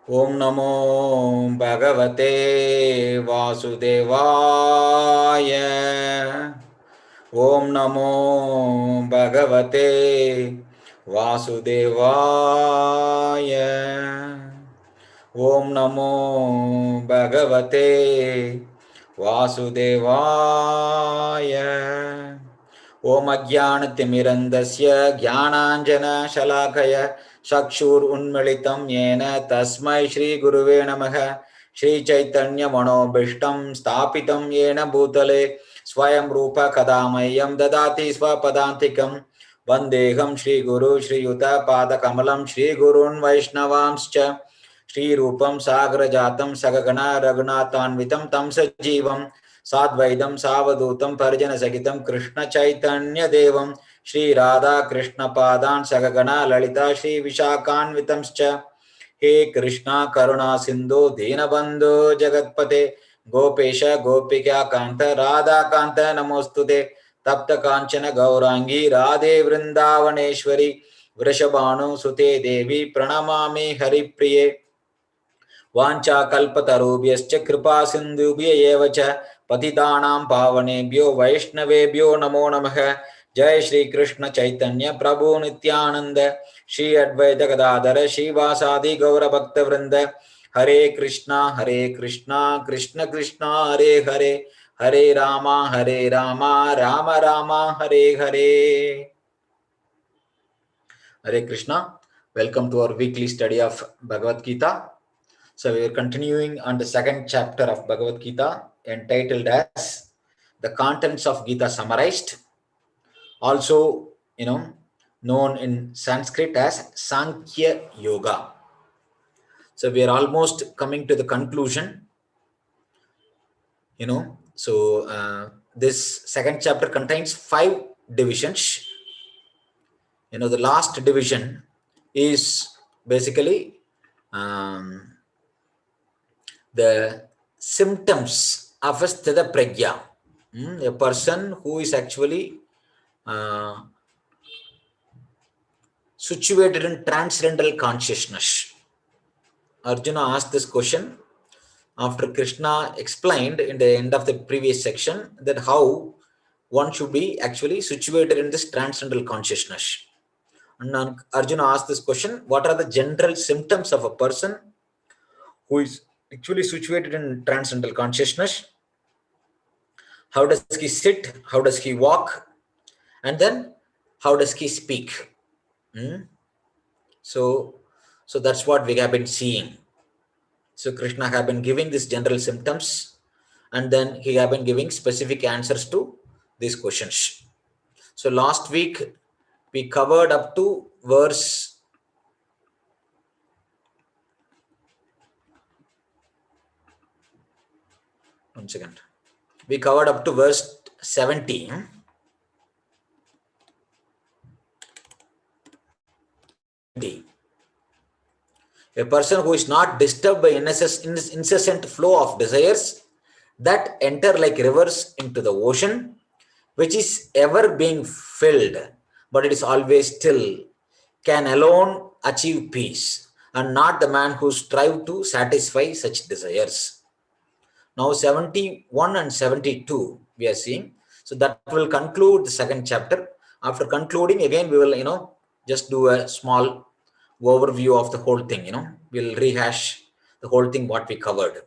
Om Namo Bhagavate Vasudevaya. Om Namo Bhagavate Vasudevaya. Om Namo Bhagavate Vasudevaya. Om Ajnanatimirandasya Jnananjana Shalakaya Chakshur Unmilitam Yena Tasmai Shri Guruve Namaha. Shri Chaitanya Manobhishtam Stapitam Yena Bhutale Swayam Rupa Kadamayam Dadati Swapadantikam Vandeham Shri Guru Shri Yuta Pada Kamalam Shri Gurun Vaishnavamscha Shri Rupam Sagra Jatam Sagagana Raghunathanvitam Tam Sajivam Sadvaidam Savadutam Parjana Sagitam Krishna Chaitanya Devam Shri Radha Krishna Padan Sagagana Lalita Shri Vishakanvitamscha He Krishna Karuna Sindhu Deenabandhu Jagatpate Gopesha Gopika Kanta Radha Kanta Namostude Tapta Kanchana Gaurangi Radhe Vrindavaneshwari Vrishabhanu Sute Devi Pranamami Hari Priye Vancha kalpatarubhyascha kripa sindhubhya eva cha patitanam pavanebhyo vaishnavebhyo namo namaha. Jai Shri Krishna Chaitanya Prabhu Nityananda Shri Advaita Gadadhara Shri Vasadi Gaura Bhakta Vrinda Hare Krishna Krishna Krishna Hare Hare Hare Rama Rama Rama Hare Hare. Hare Krishna. Welcome to our weekly study of Bhagavad-gita. So we are continuing on the second chapter of Bhagavad-gita, entitled as The Contents of Gita Summarized, also known in Sanskrit as Sankhya Yoga. So we are almost coming to the conclusion. This second chapter contains 5 divisions. The last division is basically the symptoms of a sthita prajna, a person who is actually situated in transcendental consciousness. Arjuna asked this question after Krishna explained in the end of the previous section that how one should be actually situated in this transcendental consciousness. And Arjuna asked this question, what are the general symptoms of a person who is actually situated in transcendental consciousness? How does he sit? How does he walk? And then how does he speak? So that's what we have been seeing. So Krishna have been giving these general symptoms, and then he have been giving specific answers to these questions. So last week we covered up to verse 17. A person who is not disturbed by incessant flow of desires that enter like rivers into the ocean, which is ever being filled, but it is always still, can alone achieve peace, and not the man who strive to satisfy such desires. Now 71 and 72 we are seeing. So that will conclude the second chapter. After concluding, again we will just do a small overview of the whole thing. We'll rehash the whole thing what we covered.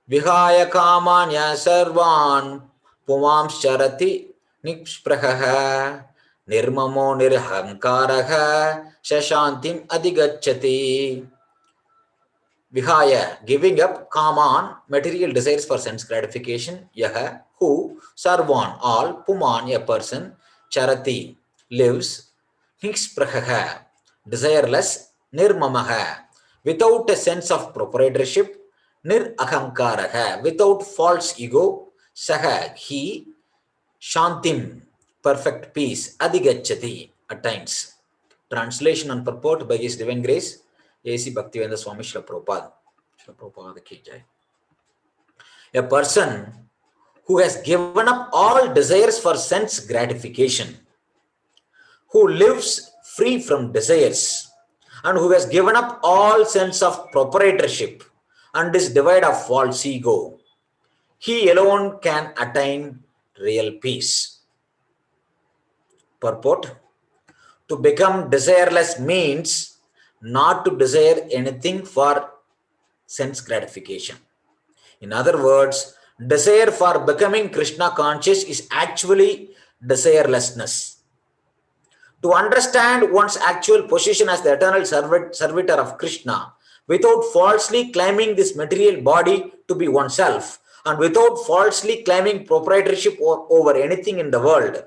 Vihaya kamanya sarvan pumams charati nipsprahaha nirmamo nirhankaraha shashantim adigachati. Vihaya, giving up kaman, material desires for sense gratification, yaha, who, sarvan, all, puman, a person, charati, lives, niksprahaha, desireless, nirmamaha, without a sense of proprietorship, nirahankaraha, without false ego, saha, he, shantim, perfect peace, adigachati, attains. Translation and purport by His Divine Grace, A.C. Bhaktivedanta Swami Srila Prabhupada. Srila Prabhupada ki jai. A person who has given up all desires for sense gratification, who lives free from desires, and who has given up all sense of proprietorship and is devoid of false ego, he alone can attain real peace. Purport: to become desireless means not to desire anything for sense gratification. In other words, desire for becoming Krishna conscious is actually desirelessness. To understand one's actual position as the eternal servitor of Krishna, without falsely claiming this material body to be oneself, and without falsely claiming proprietorship over anything in the world,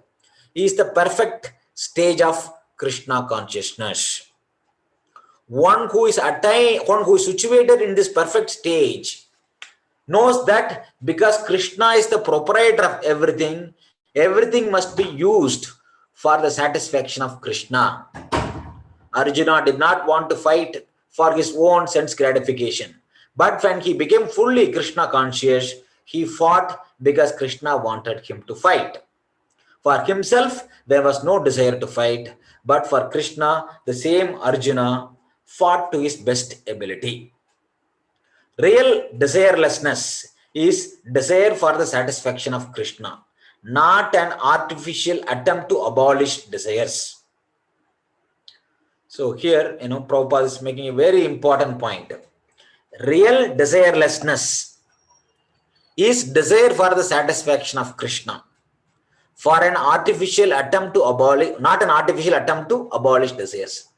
is the perfect stage of Krishna consciousness. One who is situated in this perfect stage knows that because Krishna is the proprietor of everything, everything must be used for the satisfaction of Krishna. Arjuna did not want to fight for his own sense gratification. But when he became fully Krishna conscious, he fought because Krishna wanted him to fight. For himself, there was no desire to fight, but for Krishna, the same Arjuna fought to his best ability. Real desirelessness is desire for the satisfaction of Krishna, not an artificial attempt to abolish desires. So here, Prabhupada is making a very important point. Real desirelessness is desire for the satisfaction of Krishna, for an artificial attempt to abolish, not an artificial attempt to abolish desires.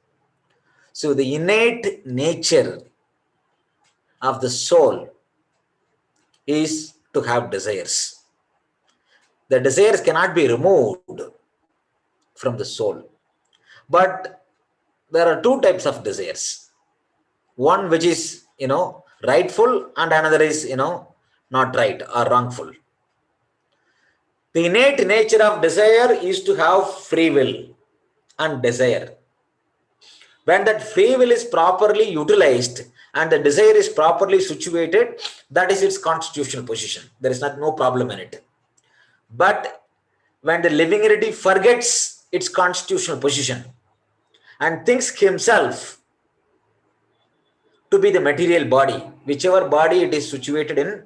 So the innate nature of the soul is to have desires. The desires cannot be removed from the soul. But there are two types of desires. One which is, rightful, and another is, not right or wrongful. The innate nature of desire is to have free will and desire. When that free will is properly utilized and the desire is properly situated, that is its constitutional position. There is no problem in it. But when the living entity forgets its constitutional position and thinks himself to be the material body, whichever body it is situated in,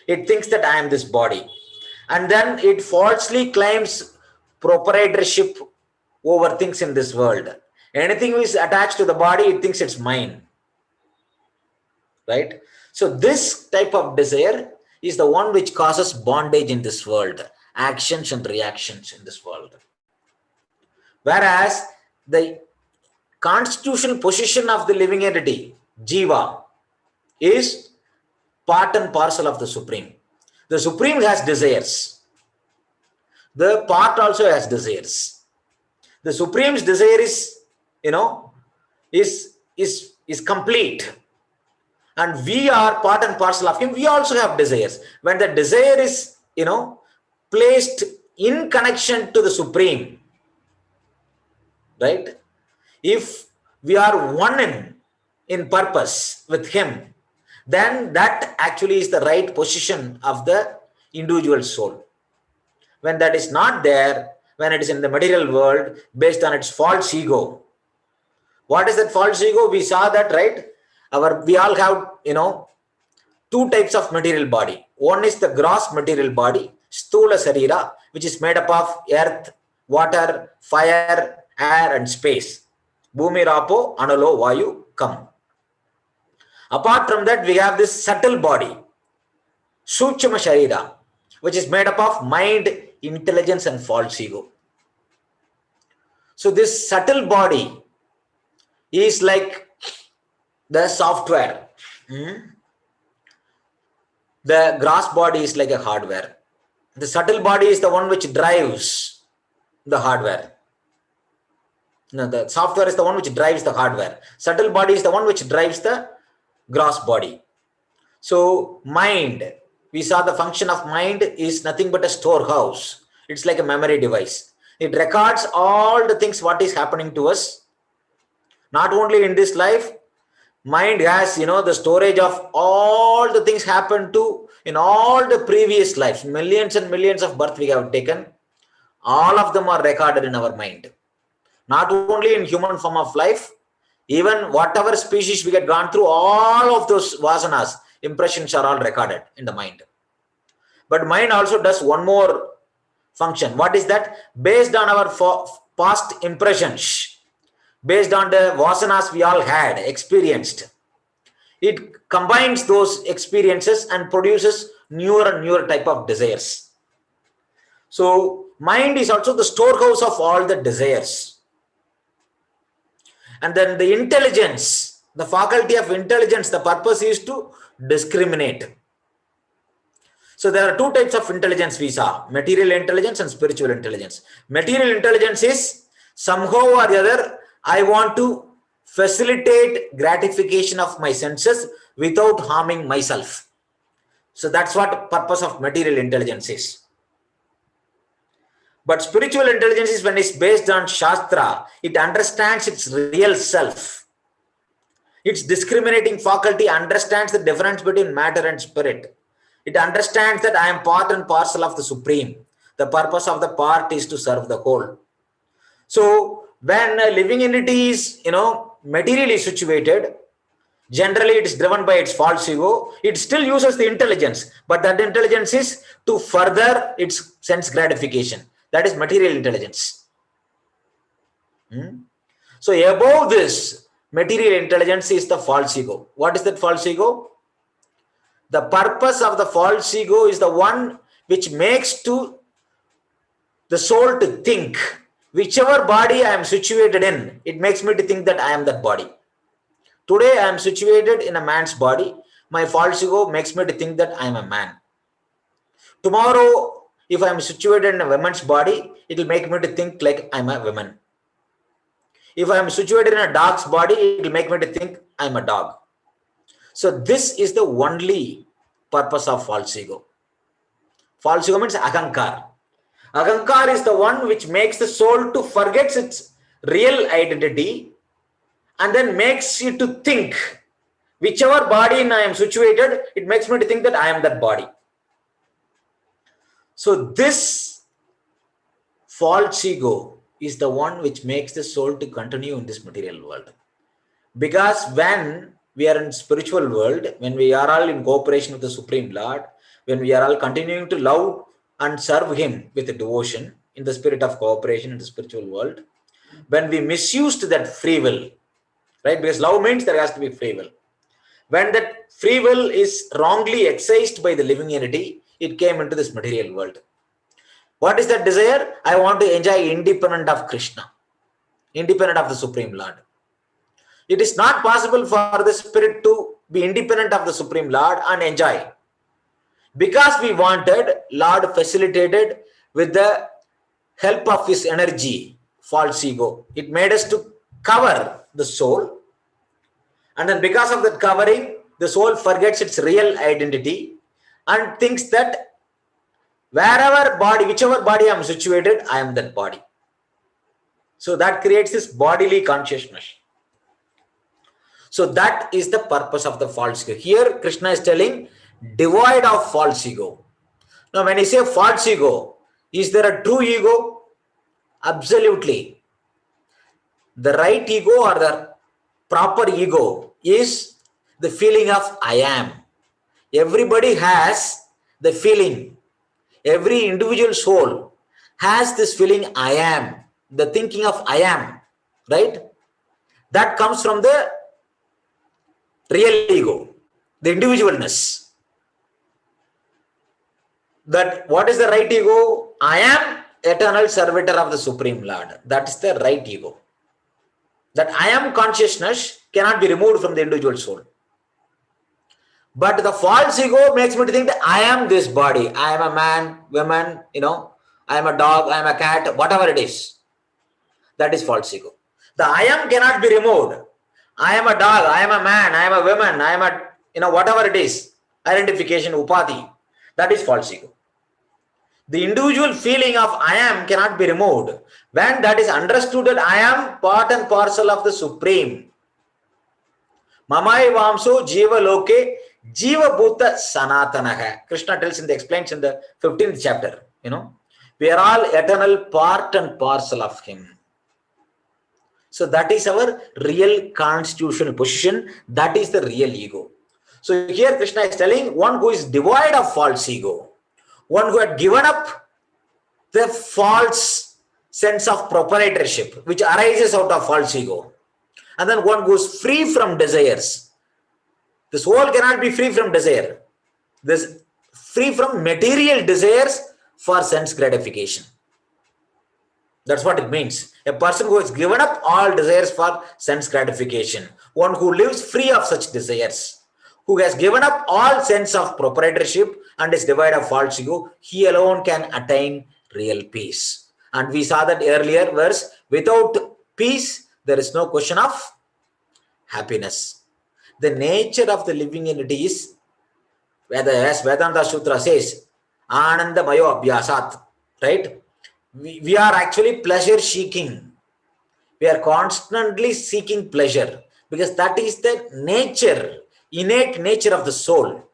it thinks that I am this body. And then it falsely claims proprietorship over things in this world. Anything which is attached to the body, it thinks it's mine. Right? So this type of desire is the one which causes bondage in this world, actions and reactions in this world. Whereas the constitutional position of the living entity, Jiva, is part and parcel of the Supreme. The Supreme has desires. The part also has desires. The Supreme's desire is complete. And we are part and parcel of him. We also have desires. When the desire is, placed in connection to the Supreme, right? If we are one in purpose with him, then that actually is the right position of the individual soul. When that is not there, when it is in the material world, based on its false ego. What is that false ego? We saw that, right? We all have, two types of material body. One is the gross material body, Stula Sarira, which is made up of earth, water, fire, air, and space. Bhumi Rapo, Analo, Vayu, Kam. Apart from that, we have this subtle body, Suchama Sharira, which is made up of mind, intelligence, and false ego. So this subtle body is like the software. The gross body is like a hardware. The subtle body is the one which drives the hardware. No, the software is the one which drives the hardware. Subtle body is the one which drives the gross body. So mind, we saw the function of mind is nothing but a storehouse. It's like a memory device. It records all the things what is happening to us. Not only in this life, mind has, the storage of all the things happened to in all the previous lives. Millions and millions of births we have taken. All of them are recorded in our mind. Not only in human form of life, Even whatever species we get gone through, all of those vasanas, impressions are all recorded in the mind. But mind also does one more function. What is that? Based on our past impressions, based on the vasanas we all had experienced, it combines those experiences and produces newer and newer type of desires. So mind is also the storehouse of all the desires. And then the intelligence, the faculty of intelligence, the purpose is to discriminate. So there are two types of intelligence we saw: material intelligence and spiritual intelligence. Material intelligence is somehow or the other, I want to facilitate gratification of my senses without harming myself. So that's what purpose of material intelligence is. But spiritual intelligence is when it's based on Shastra, it understands its real self. Its discriminating faculty understands the difference between matter and spirit. It understands that I am part and parcel of the Supreme. The purpose of the part is to serve the whole. So when a living entity is, materially situated, generally it is driven by its false ego. It still uses the intelligence, but that intelligence is to further its sense gratification. That is material intelligence. So above this, material intelligence is the false ego. What is that false ego? The purpose of the false ego is the one which makes to the soul to think. Whichever body I am situated in, it makes me to think that I am that body. Today I am situated in a man's body. My false ego makes me to think that I am a man. Tomorrow, if I am situated in a woman's body, it will make me to think like I am a woman. If I am situated in a dog's body, it will make me to think I am a dog. So this is the only purpose of false ego. False ego means ahankar. Ahankar is the one which makes the soul to forget its real identity and then makes you to think. Whichever body I am situated, it makes me to think that I am that body. So this false ego is the one which makes the soul to continue in this material world. Because when we are in spiritual world, when we are all in cooperation with the Supreme Lord, when we are all continuing to love and serve Him with devotion in the spirit of cooperation in the spiritual world, when we misused that free will, right? Because love means there has to be free will. When that free will is wrongly exercised by the living entity, it came into this material world. What is that desire? I want to enjoy independent of Krishna, independent of the Supreme Lord. It is not possible for the spirit to be independent of the Supreme Lord and enjoy. Because we wanted, Lord facilitated with the help of His energy, false ego. It made us to cover the soul. And then because of that covering, the soul forgets its real identity and thinks that wherever body, whichever body I am situated, I am that body. So that creates this bodily consciousness. So that is the purpose of the false ego. Here Krishna is telling, devoid of false ego. Now when he say false ego, is there a true ego? Absolutely. The right ego or the proper ego is the feeling of I am. Everybody has the feeling. Every individual soul has this feeling I am. The thinking of I am. Right? That comes from the real ego, the individualness. That what is the right ego? I am eternal servitor of the Supreme Lord. That is the right ego. That I am consciousness cannot be removed from the individual soul. But the false ego makes me to think that I am this body. I am a man, woman, I am a dog, I am a cat, whatever it is. That is false ego. The I am cannot be removed. I am a dog, I am a man, I am a woman, I am a, whatever it is. Identification, upadhi. That is false ego. The individual feeling of I am cannot be removed. When that is understood that I am part and parcel of the Supreme. Mamai vamso jiva loke jiva bhuta sanatanaha. Krishna tells explains in the 15th chapter, we are all eternal part and parcel of Him. So that is our real constitutional position. That is the real ego. So here Krishna is telling one who is devoid of false ego, one who had given up the false sense of proprietorship which arises out of false ego, and then one goes free from desires. The soul cannot be free from desire. This free from material desires for sense gratification. That's what it means. A person who has given up all desires for sense gratification, one who lives free of such desires, who has given up all sense of proprietorship and is devoid of false ego, he alone can attain real peace. And we saw that earlier verse, without peace, there is no question of happiness. The nature of the living entity is, as Vedanta Sutra says, Ananda Mayo Abhyasat, right? We are actually pleasure seeking. We are constantly seeking pleasure because that is the nature, innate nature of the soul.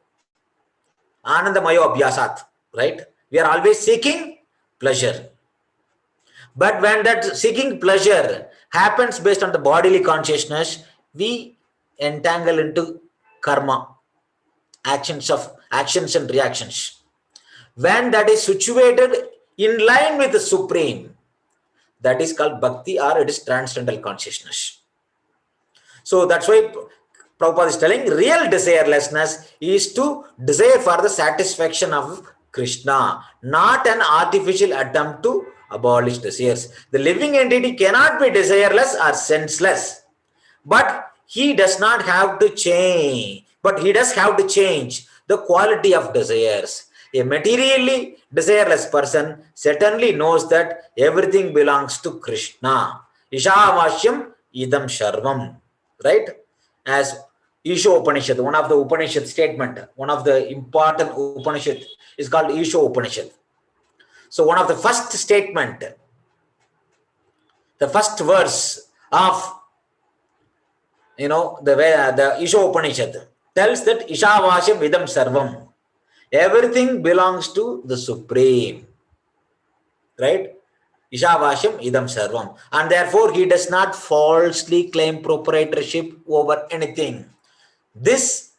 Ananda Mayo Abhyasat, right? We are always seeking pleasure. But when that seeking pleasure happens based on the bodily consciousness, we entangle into karma, actions and reactions. When that is situated in line with the Supreme, that is called bhakti, or it is transcendental consciousness. So that's why Prabhupada is telling real desirelessness is to desire for the satisfaction of Krishna, not an artificial attempt to abolish desires. The living entity cannot be desireless or senseless, but he does not have to change, but he does have to change the quality of desires. A materially desireless person certainly knows that everything belongs to Krishna. Ishamashyam idam sharvam. Right? As Isha Upanishad, one of the Upanishad statement, one of the important Upanishad is called Isha Upanishad. So one of the first statement, the first verse of the Isha Upanishad tells that Ishavasham Vidam Sarvam. Everything belongs to the Supreme. Right? Ishavasham Idam Sarvam. And therefore he does not falsely claim proprietorship over anything. This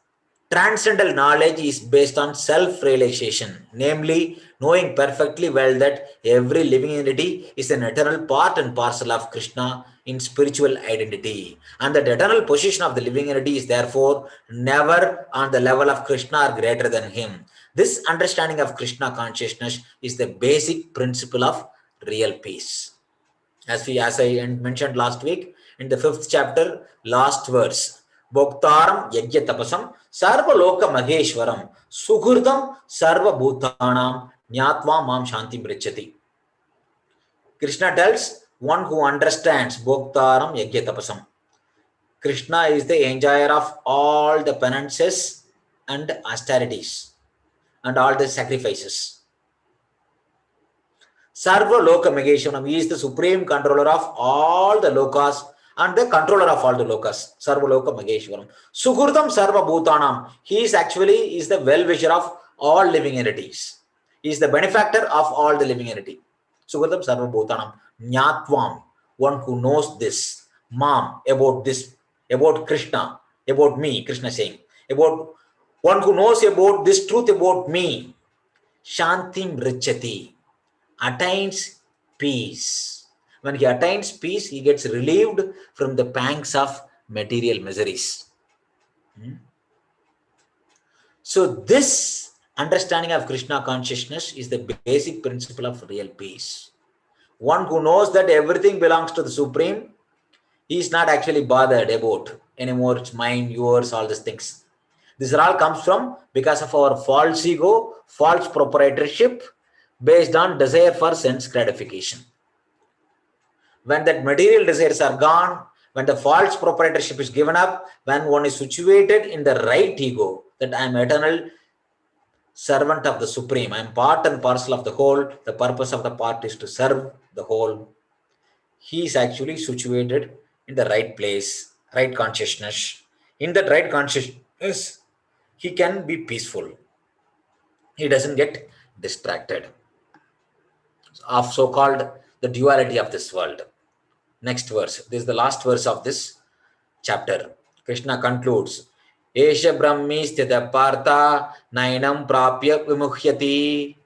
transcendental knowledge is based on self-realization, namely knowing perfectly well that every living entity is an eternal part and parcel of Krishna in spiritual identity. And that eternal position of the living entity is therefore never on the level of Krishna or greater than him. This understanding of Krishna consciousness is the basic principle of real peace. As I mentioned last week, in the 5th chapter, last verse, Bhoktaram Yajya Tapasam Sarva Loka Maheshwaram Suhurdam Sarva Bhutanam Nyatva Mam Shanti Mrichati. Krishna tells one who understands Bhoktaram Yajya Tapasam. Krishna is the enjoyer of all the penances and austerities and all the sacrifices. Sarva Loka Maheshwaram, he is the supreme controller of all the lokas and the controller of all the lokas. Sarva Loka Maheshwaram. Suhurdam Sarva Bhutanam, he is the well-wisher of all living entities. He is the benefactor of all the living entity. Suhurdam Sarva Bhutanam. Nyatvam, one who knows this. Mam, about this, about Krishna, about me, Krishna saying, about one who knows about this truth about me. Shantim Richati, attains peace. When he attains peace, he gets relieved from the pangs of material miseries. So this understanding of Krishna consciousness is the basic principle of real peace. One who knows that everything belongs to the Supreme, he is not actually bothered about anymore, it's mine, yours, all these things. This all comes from because of our false ego, false proprietorship, based on desire for sense gratification. When that material desires are gone, when the false proprietorship is given up, when one is situated in the right ego, that I am eternal servant of the Supreme, I am part and parcel of the whole, the purpose of the part is to serve the whole. He is actually situated in the right place, right consciousness. In that right consciousness, he can be peaceful. He doesn't get distracted of so-called the duality of this world. Next verse. This is the last verse of this chapter. Krishna concludes, Esha Brahmi Sthita Partha Nainam Prapya Vimuhyati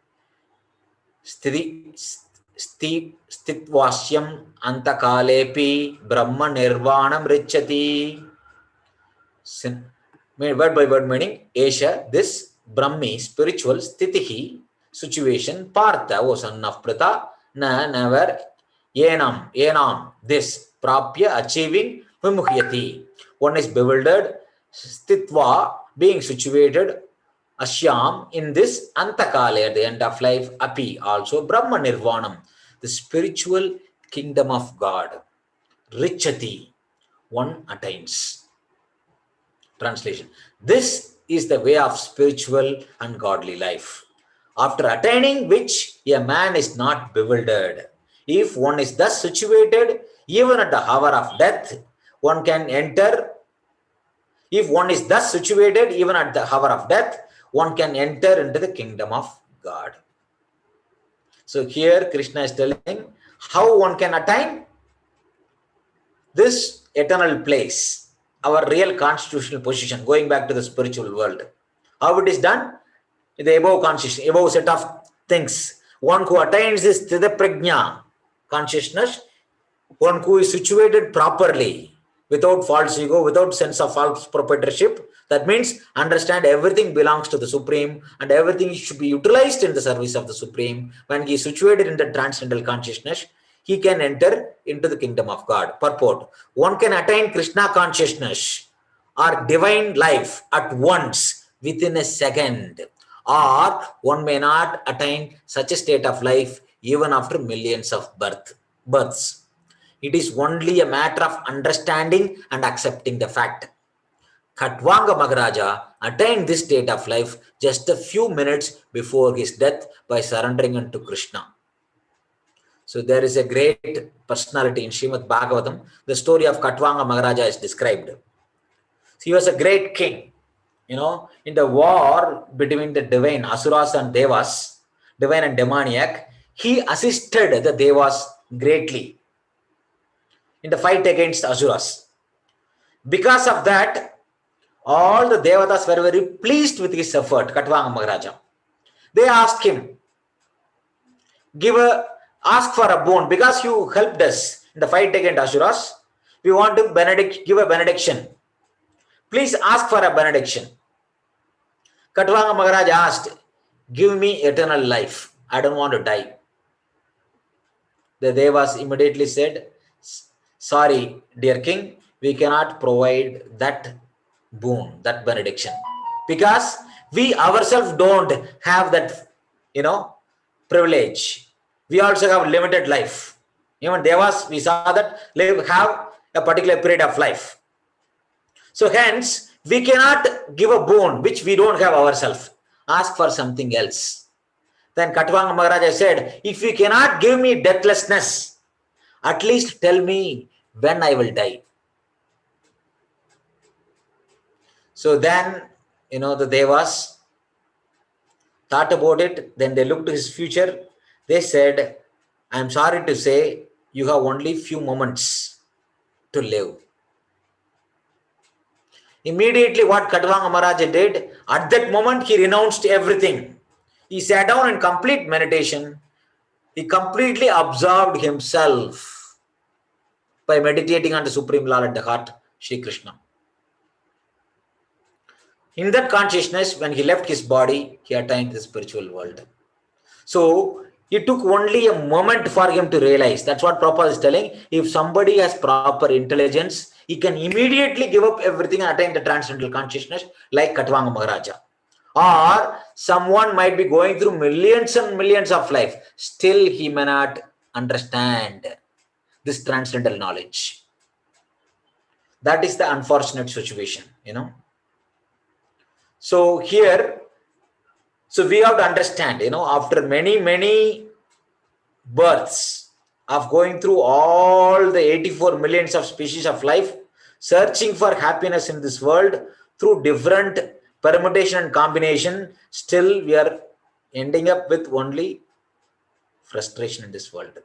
Stitvasyam Antakalepi Brahma Nirvanam Richati. Word by word meaning, Esha, this Brahmi, spiritual, Stitihi, situation, Partha, O son of Pratha, never, Yenam, this, Prapya, achieving, Vimuhyati. One is bewildered, Stitva, being situated, Ashyam, in this, Antakale, at the end of life, Api, also, Brahma Nirvanam, the spiritual kingdom of God, Richati, one attains. Translation. This is the way of spiritual and godly life, after attaining which a man is not bewildered. If one is thus situated, even at the hour of death, one can enter. If one is thus situated, even at the hour of death, one can enter into the kingdom of God. So here Krishna is telling how one can attain this eternal place, our real constitutional position, going back to the spiritual world. How it is done? The above consciousness, above set of things. One who attains this Tida Prajna consciousness, one who is situated properly, without false ego, without sense of false proprietorship. That means understand everything belongs to the Supreme and everything should be utilized in the service of the Supreme. When he is situated in the transcendental consciousness, he can enter into the kingdom of God. Purport. One can attain Krishna consciousness or divine life at once within a second, or one may not attain such a state of life even after millions of births. It is only a matter of understanding and accepting the fact. Khatvanga Maharaja attained this state of life just a few minutes before his death by surrendering unto Krishna. So there is a great personality in Srimad Bhagavatam. The story of Khatvanga Maharaja is described. He was a great king. In the war between the divine Asuras and Devas, divine and demoniac, he assisted the Devas greatly in the fight against Asuras. Because of that, all the Devatas were very pleased with his effort, Khatvanga Maharaja. They asked him, ask for a boon, because you helped us in the fight against Asuras. We want to give a benediction. Please ask for a benediction. Khatvanga Maharaj asked, give me eternal life. I don't want to die. The Devas immediately said, sorry, dear king, we cannot provide that boon, that benediction, because we ourselves don't have that, privilege. We also have limited life. Even Devas, we saw that have a particular period of life. So hence, we cannot give a boon which we don't have ourselves. Ask for something else. Then Khatvanga Maharaja said, if you cannot give me deathlessness, at least tell me when I will die. So then, the Devas thought about it. Then they looked to his future. They said, I am sorry to say, you have only few moments to live. Immediately what Khatvanga Maharaja did, at that moment he renounced everything. He sat down in complete meditation. He completely absorbed himself by meditating on the Supreme Lord at the heart, Shri Krishna. In that consciousness, when he left his body, he attained the spiritual world. So, it took only a moment for him to realize. That's what Prabhupada is telling. If somebody has proper intelligence, he can immediately give up everything and attain the transcendental consciousness like Khatvanga Maharaja. Or someone might be going through millions and millions of life. Still, he may not understand this transcendental knowledge. That is the unfortunate situation, So here, we have to understand, after many births of going through all the 84 millions of species of life, searching for happiness in this world through different permutation and combination, still we are ending up with only frustration in this world.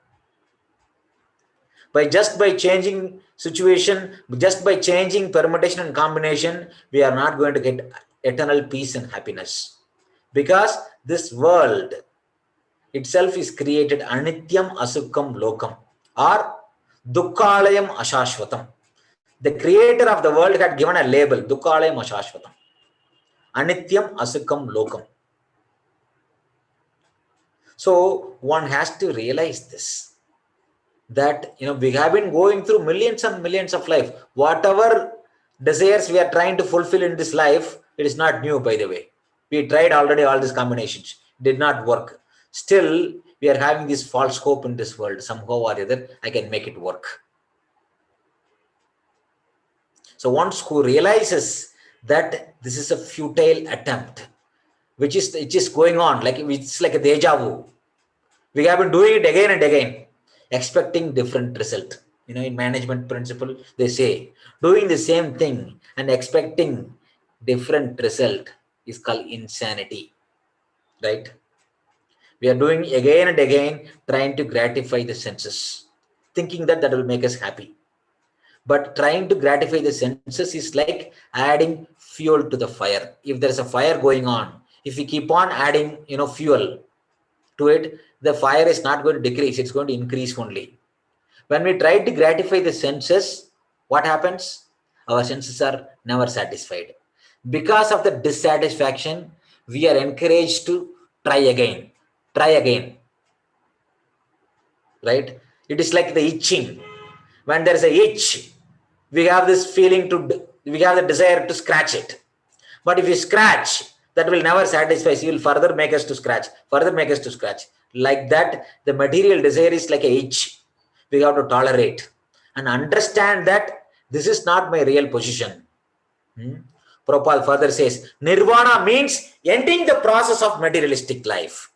By changing situation, just by changing permutation and combination, we are not going to get eternal peace and happiness. Because this world itself is created anityam asukam lokam or dukkalayam ashashvatam. The creator of the world had given a label, dukkalayam ashashvatam, anityam asukam lokam. So one has to realize this, that we have been going through millions and millions of life. Whatever desires we are trying to fulfill in this life, it is not new, by the way. We tried already all these combinations, did not work. Still, we are having this false hope in this world. Somehow or other, I can make it work. So once who realizes that this is a futile attempt, which is going on, like it's like a deja vu. We have been doing it again and again, expecting different result. In management principle, they say doing the same thing and expecting different result is called insanity, right? We are doing again and again, trying to gratify the senses, thinking that will make us happy. But trying to gratify the senses is like adding fuel to the fire. If there is a fire going on, if we keep on adding, fuel to it, the fire is not going to decrease, it's going to increase only. When we try to gratify the senses, what happens? Our senses are never satisfied. Because of the dissatisfaction, we are encouraged to try again, right? It is like the itching. When there is a itch, we have this feeling we have the desire to scratch it. But if you scratch, that will never satisfy. You will further make us to scratch, Like that, the material desire is like a itch. We have to tolerate and understand that this is not my real position. Prabhupada further says, Nirvana means ending the process of materialistic life.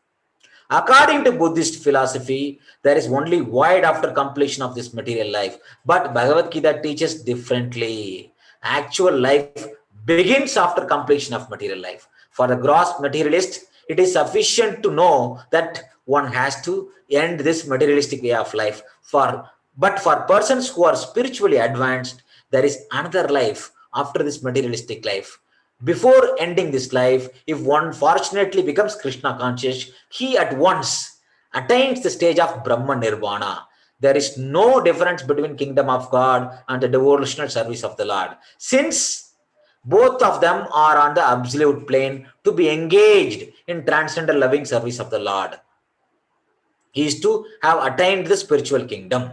According to Buddhist philosophy, there is only void after completion of this material life. But Bhagavad-gita teaches differently. Actual life begins after completion of material life. For the gross materialist, it is sufficient to know that one has to end this materialistic way of life. But for persons who are spiritually advanced, there is another life after this materialistic life. Before ending this life, if one fortunately becomes Krishna conscious, he at once attains the stage of Brahma Nirvana. There is no difference between kingdom of God and the devotional service of the Lord, since both of them are on the absolute plane to be engaged in transcendental loving service of the Lord. He is to have attained the spiritual kingdom.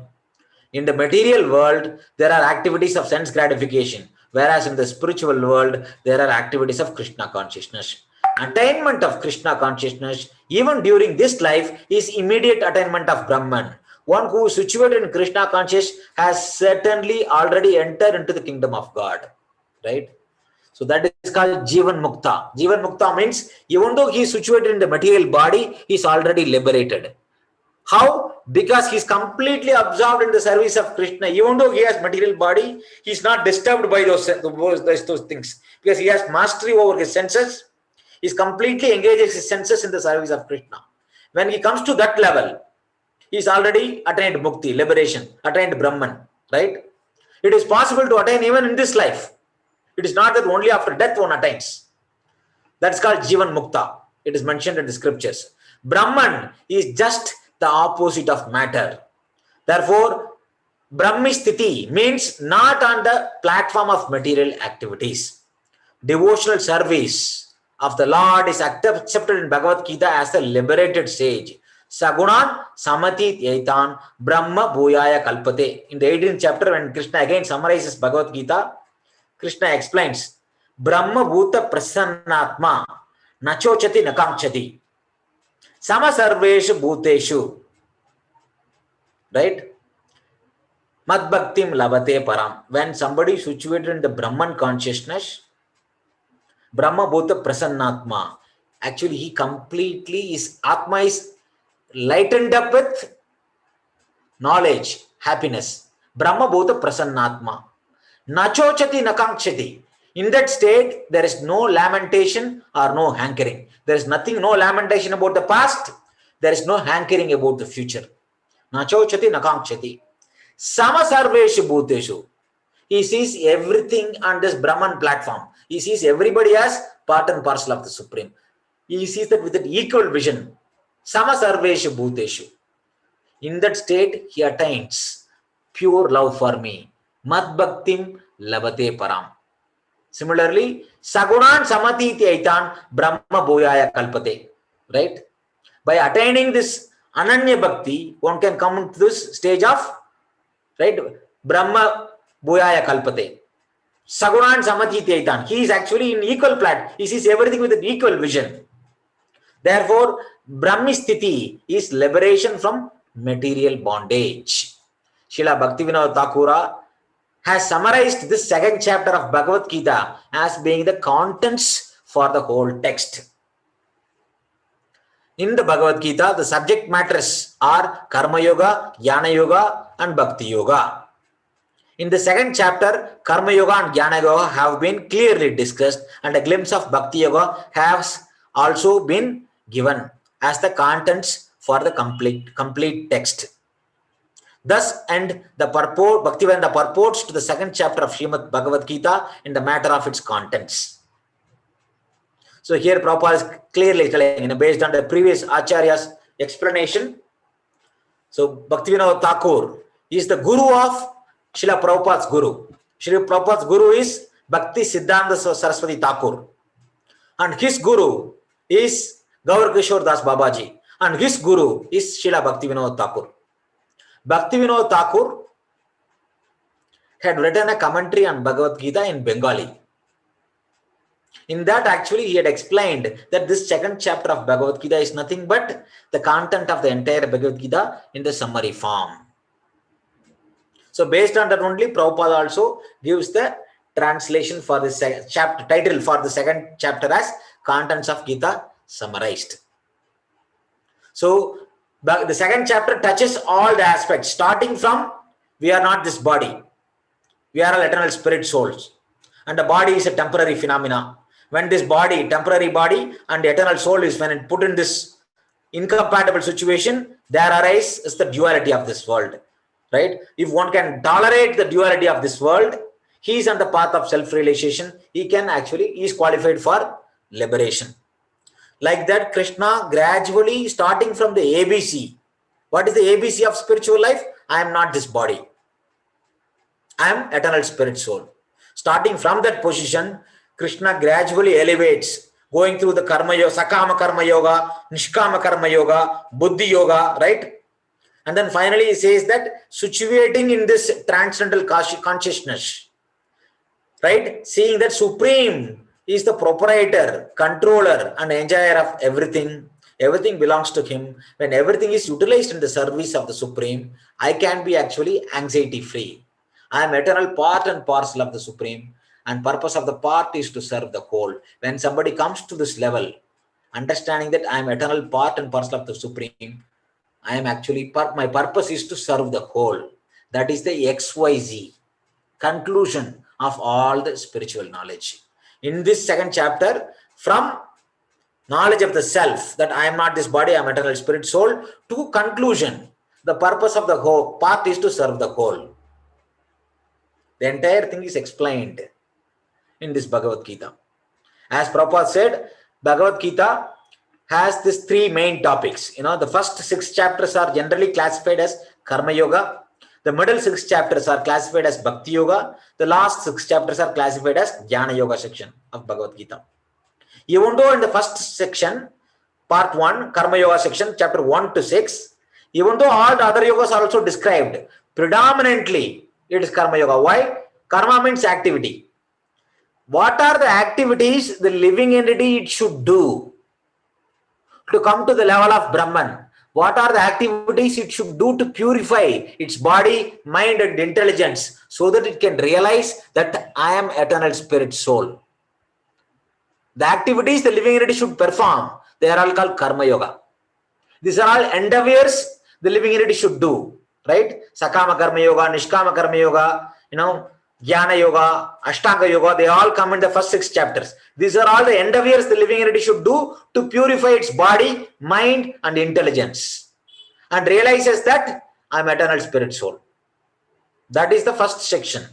In the material world, there are activities of sense gratification, whereas in the spiritual world, there are activities of Krishna consciousness. Attainment of Krishna consciousness, even during this life, is immediate attainment of Brahman. One who is situated in Krishna conscious has certainly already entered into the kingdom of God, right? So that is called Jivan Mukta. Jivan Mukta means even though he is situated in the material body, he is already liberated. How? Because he is completely absorbed in the service of Krishna. Even though he has material body, he is not disturbed by those things. Because he has mastery over his senses. He is completely engages his senses in the service of Krishna. When he comes to that level, he is already attained mukti, liberation, attained Brahman, right? It is possible to attain even in this life. It is not that only after death one attains. That's called Jivan Mukta. It is mentioned in the scriptures. Brahman is just the opposite of matter. Therefore, Brahmistiti means not on the platform of material activities. Devotional service of the Lord is accepted in Bhagavad-gita as the liberated sage. Sagunan samati yaitan brahma bhuyaya kalpate. In the 18th chapter, when Krishna again summarizes Bhagavad-gita, Krishna explains, Brahma bhuta prasannatma nachochati nakamchati sama sarveshu bhuteshu, right? Mad bhaktim labate param. When somebody is situated in the Brahman consciousness, Brahma bhuta prasannatma, actually he completely, his atma is lightened up with knowledge, happiness. Brahma bhuta prasannatma. Nachochati nakamchati. In that state, there is no lamentation or no hankering. There is nothing, no lamentation about the past. There is no hankering about the future. Nachochati nakamchati. Sama Sarveshu Bhuteshu. He sees everything on this Brahman platform. He sees everybody as part and parcel of the Supreme. He sees that with an equal vision. Sama Sarveshu Bhuteshu. In that state, he attains pure love for me. Mad Bhaktim Labate Param. Similarly, Sagunan Samati Aitan Brahma Bhoyaya Kalpate. Right? By attaining this Ananya Bhakti, one can come to this stage of, right, Brahma Bhoyaya Kalpate. Sagunan Samati Aitan. He is actually in equal plat. He sees everything with an equal vision. Therefore, Brahmistiti is liberation from material bondage. Srila Bhaktivinoda Thakura has summarized this second chapter of Bhagavad-gita as being the contents for the whole text. In the Bhagavad-gita, the subject matters are Karma Yoga, Jnana Yoga and Bhakti Yoga. In the second chapter, Karma Yoga and Jnana Yoga have been clearly discussed, and a glimpse of Bhakti Yoga has also been given as the contents for the complete text. Thus end the purport, Bhaktivedanta purports to the second chapter of Srimad Bhagavad Gita in the matter of its contents. So here Prabhupada is clearly telling, based on the previous Acharya's explanation. So Bhaktivinoda Thakur is the guru of Srila Prabhupada's guru. Srila Prabhupada's guru is Bhakti Siddhanta Saraswati Thakur. And his guru is Gaur Kishore Das Babaji. And his guru is Srila Bhaktivinoda Thakur. Bhaktivinoda Thakur had written a commentary on Bhagavad Gita in Bengali. In that, actually, he had explained that this second chapter of Bhagavad Gita is nothing but the content of the entire Bhagavad Gita in the summary form. So, based on that only, Prabhupada also gives the translation for this chapter, title for the second chapter as Contents of Gita Summarized. So, the second chapter touches all the aspects, starting from we are not this body. We are all eternal spirit souls. And the body is a temporary phenomena. When this body, temporary body, and the eternal soul is when it put in this incompatible situation, there arises the duality of this world. Right? If one can tolerate the duality of this world, he is on the path of self-realization. He is qualified for liberation. Like that, Krishna gradually, starting from the ABC. What is the ABC of spiritual life? I am not this body. I am eternal spirit soul. Starting from that position, Krishna gradually elevates, going through the Karma Yoga, Sakama Karma Yoga, Nishkama Karma Yoga, Buddhi Yoga, right? And then finally he says that situating in this transcendental consciousness, right? Seeing that Supreme is the proprietor, controller and enjoyer of everything. Everything belongs to him. When everything is utilized in the service of the Supreme, I can be actually anxiety free. I am eternal part and parcel of the Supreme, and purpose of the part is to serve the whole. When somebody comes to this level, understanding that I am eternal part and parcel of the Supreme, I am actually my purpose is to serve the whole. That is the XYZ conclusion of all the spiritual knowledge. In this second chapter, from knowledge of the self, that I am not this body, I am eternal spirit soul, to conclusion, the purpose of the whole part is to serve the whole. The entire thing is explained in this Bhagavad Gita. As Prabhupada said, Bhagavad Gita has these three main topics. The first 6 chapters are generally classified as Karma Yoga. The middle 6 chapters are classified as Bhakti Yoga. The last 6 chapters are classified as Jnana Yoga section of Bhagavad Gita. Even though in the first section, part 1, Karma Yoga section, chapter 1 to 6, even though all the other yogas are also described, predominantly it is Karma Yoga. Why? Karma means activity. What are the activities the living entity it should do to come to the level of Brahman? What are the activities it should do to purify its body, mind and intelligence so that it can realize that I am eternal spirit soul? The activities the living entity should perform, they are all called Karma Yoga. These are all endeavors the living entity should do, right? Sakama Karma Yoga, Nishkama Karma Yoga, Jnana Yoga, Ashtanga Yoga, they all come in the first 6 chapters. These are all the endeavors the living entity should do to purify its body, mind and intelligence, and realizes that I am eternal spirit soul. That is the first section,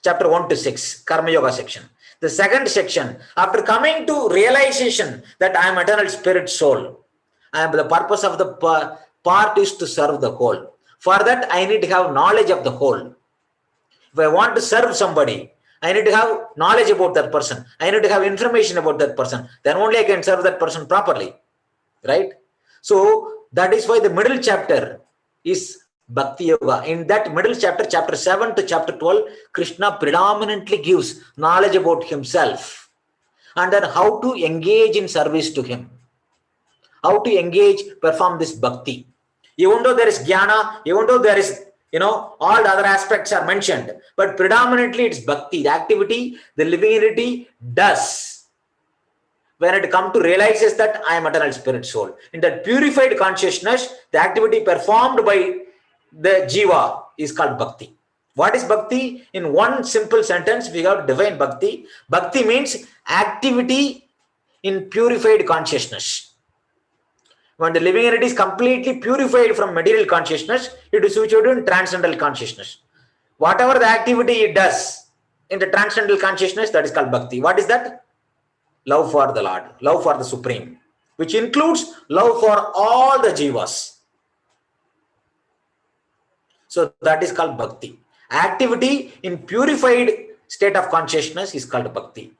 chapter 1 to 6, Karma Yoga section. The second section, after coming to realization that I am eternal spirit soul, and the purpose of the part is to serve the whole. For that, I need to have knowledge of the whole. If I want to serve somebody, I need to have knowledge about that person. I need to have information about that person. Then only I can serve that person properly. Right? So that is why the middle chapter is Bhakti Yoga. In that middle chapter, chapter 7 to chapter 12, Krishna predominantly gives knowledge about himself and then how to engage in service to him. How to engage, perform this bhakti. Even though there is jnana, even though there is, all the other aspects are mentioned, but predominantly it's bhakti, the activity the living entity does when it comes to realizes that I am eternal spirit soul. In that purified consciousness, the activity performed by the jiva is called bhakti. What is bhakti? In one simple sentence, we have to define bhakti. Bhakti means activity in purified consciousness. When the living entity is completely purified from material consciousness, it is situated in transcendental consciousness. Whatever the activity it does in the transcendental consciousness, that is called bhakti. What is that? Love for the Lord, love for the Supreme, which includes love for all the jivas. So that is called bhakti. Activity in purified state of consciousness is called bhakti.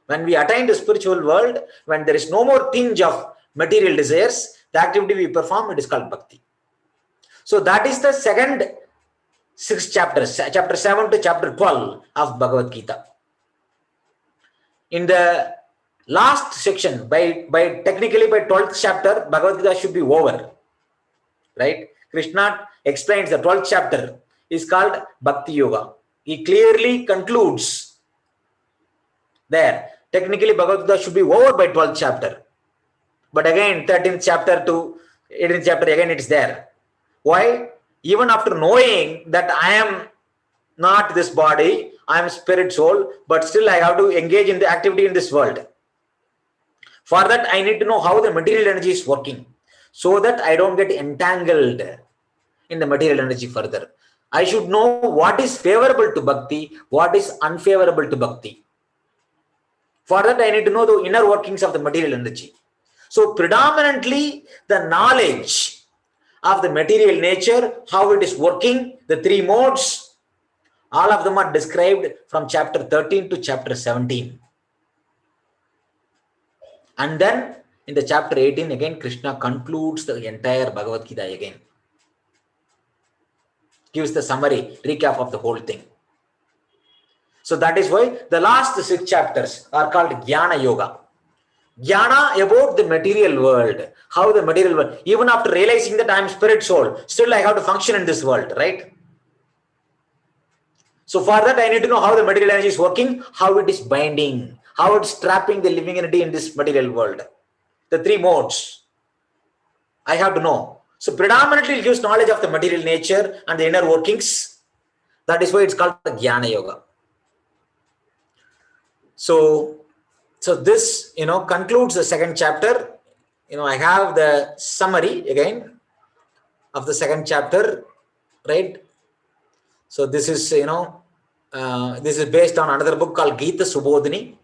When we attain the spiritual world, when there is no more tinge of material desires, the activity we perform, it is called bhakti. So that is the second 6 chapters, chapter 7 to chapter 12 of Bhagavad-gita. In the last section, technically by 12th chapter, Bhagavad-gita should be over. Right? Krishna explains the 12th chapter is called Bhakti Yoga. He clearly concludes there. Technically, Bhagavad-gita should be over by 12th chapter. But again, 13th chapter to 18th chapter, again it is there. Why? Even after knowing that I am not this body, I am spirit soul, but still I have to engage in the activity in this world. For that, I need to know how the material energy is working, so that I don't get entangled in the material energy further. I should know what is favorable to bhakti, what is unfavorable to bhakti. For that, I need to know the inner workings of the material energy. So predominantly the knowledge of the material nature, how it is working, the 3 modes, all of them are described from chapter 13 to chapter 17. And then in the chapter 18, again, Krishna concludes the entire Bhagavad-gita again. Gives the summary, recap of the whole thing. So that is why the last 6 chapters are called Jnana Yoga. Jnana about the material world, how the material world, even after realizing that I am spirit soul, still I have to function in this world, right? So for that, I need to know how the material energy is working, how it is binding, how it's trapping the living entity in this material world. The 3 modes, I have to know. So predominantly it gives knowledge of the material nature and the inner workings. That is why it's called the Jnana Yoga. So this, concludes the second chapter. I have the summary again of the second chapter, right? So this is, this is based on another book called Gita Subodhini.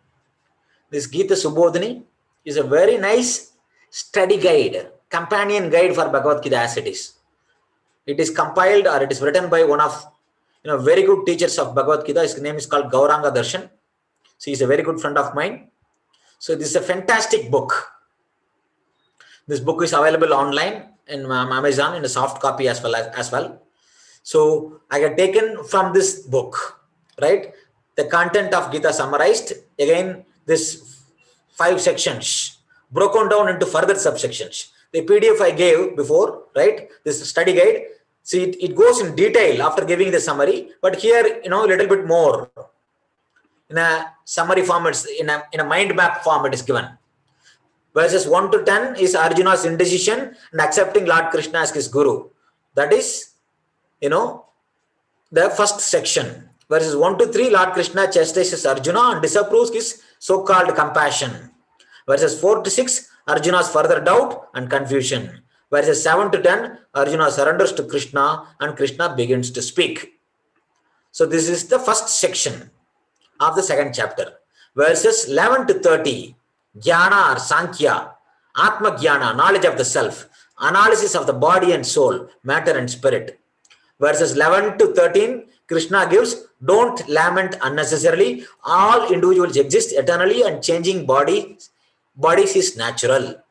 This Gita Subodhini is a very nice study guide, companion guide for Bhagavad-gita as it is. It is compiled or it is written by one of, very good teachers of Bhagavad-gita. His name is called Gauranga Darshan. So he's a very good friend of mine. So this is a fantastic book. This book is available online in Amazon in a soft copy as well. So I have taken from this book, right, the content of Gita summarized. Again, this 5 sections broken down into further subsections. The PDF I gave before, right, this study guide. See, it goes in detail after giving the summary, but here, a little bit more. In a summary form, it's in a mind map form it is given. Verses 1 to 10 is Arjuna's indecision and accepting Lord Krishna as his guru. That is, the first section. Verses 1 to 3, Lord Krishna chastises Arjuna and disapproves his so-called compassion. Verses 4 to 6, Arjuna's further doubt and confusion. Verses 7 to 10, Arjuna surrenders to Krishna and Krishna begins to speak. So this is the first section of the second chapter. Verses 11 to 30, Jnana or Sankhya, Atma Jnana, knowledge of the self, analysis of the body and soul, matter and spirit. Verses 11 to 13, Krishna gives, don't lament unnecessarily. All individuals exist eternally and changing bodies is natural.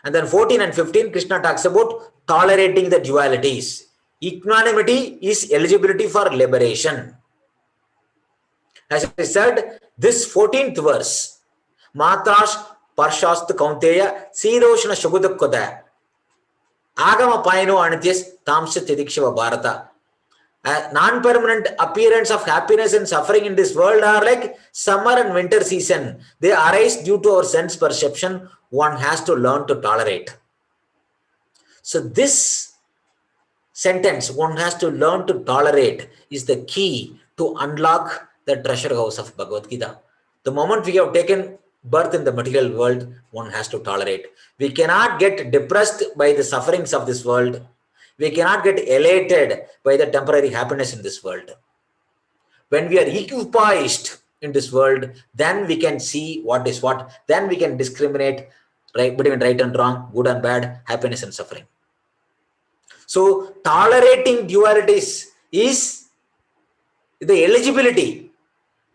And then 14 and 15, Krishna talks about tolerating the dualities. Equanimity is eligibility for liberation. As I said, this 14th verse, Matash Parshast Kaunteya, Siroshna Shagudakoda, Agama Paino Anityas, Tamsa Tidikshava Bharata. Non-permanent appearance of happiness and suffering in this world are like summer and winter season. They arise due to our sense perception. One has to learn to tolerate. So this sentence, one has to learn to tolerate, is the key to unlock the treasure house of Bhagavad-gita. The moment we have taken birth in the material world, one has to tolerate. We cannot get depressed by the sufferings of this world. We cannot get elated by the temporary happiness in this world. When we are equipoised in this world, then we can see what is what. Then we can discriminate between right and wrong, good and bad, happiness and suffering. So tolerating dualities is the eligibility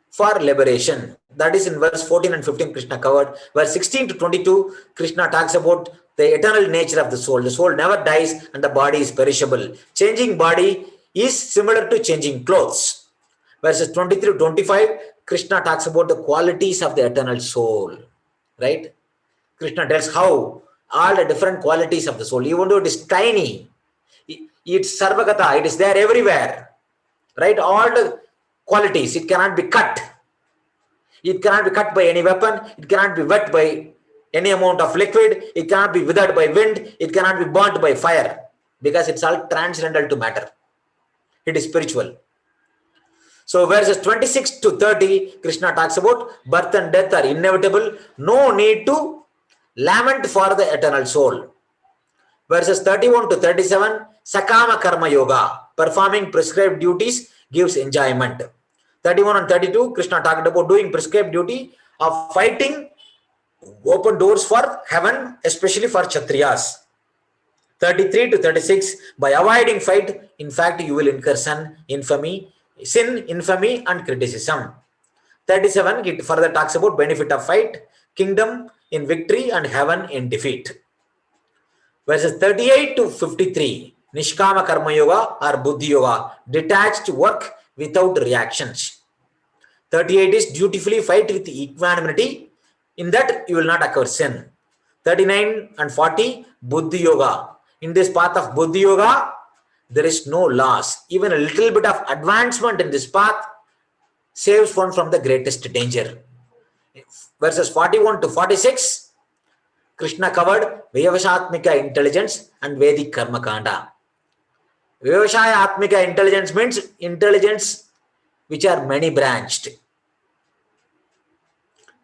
for liberation. That is in verse 14 and 15 Krishna covered. Verse 16 to 22 Krishna talks about the eternal nature of the soul. The soul never dies and the body is perishable. Changing body is similar to changing clothes. Verses 23 to 25 Krishna talks about the qualities of the eternal soul. Right? Krishna tells how all the different qualities of the soul, even though it is tiny, it's sarvagata, it is there everywhere. Right? All the qualities, it cannot be cut. It cannot be cut by any weapon. It cannot be wet by any amount of liquid. It cannot be withered by wind. It cannot be burnt by fire, because it's all transcendental to matter. It is spiritual. So verses 26 to 30, Krishna talks about birth and death are inevitable. No need to lament for the eternal soul. Verses 31 to 37, Sakama Karma Yoga, performing prescribed duties gives enjoyment. 31 and 32, Krishna talked about doing prescribed duty of fighting, open doors for heaven, especially for Kshatriyas. 33 to 36, by avoiding fight, in fact, you will incur sin, infamy, and criticism. 37, it further talks about benefit of fight, kingdom in victory, and heaven in defeat. Verses 38 to 53, Nishkama Karma Yoga or Buddhi Yoga, detached work without reactions. 38 is dutifully fight with equanimity. In that you will not occur sin. 39 and 40, Buddhi Yoga. In this path of Buddhi Yoga, there is no loss. Even a little bit of advancement in this path saves one from the greatest danger. Verses 41 to 46, Krishna covered Vyavashatmika intelligence and Vedic Karma Kanda. Vyavashaya Atmika intelligence means intelligence which are many branched.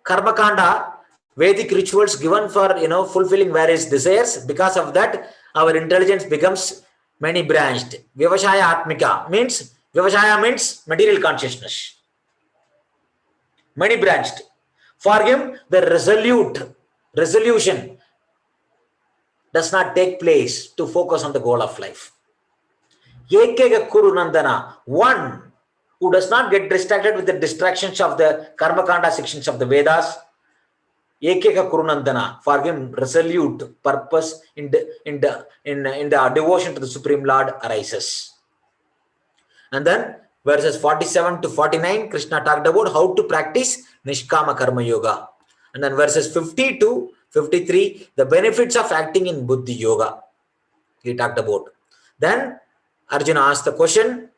Karma Kanda, Vedic rituals given for fulfilling various desires. Because of that, our intelligence becomes many branched. Vyavashaya Atmika means material consciousness. Many branched. For him, the resolution does not take place to focus on the goal of life. Ekega Kuru Nandana, one who does not get distracted with the distractions of the Karma Kanda sections of the Vedas. Ekega Kuru Nandana, for him, resolute purpose in the devotion to the Supreme Lord arises. And then verses 47 to 49, Krishna talked about how to practice Nishkama Karma Yoga. And then verses 50 to 53, the benefits of acting in Buddhi Yoga, he talked about. Then Arjuna asked the question,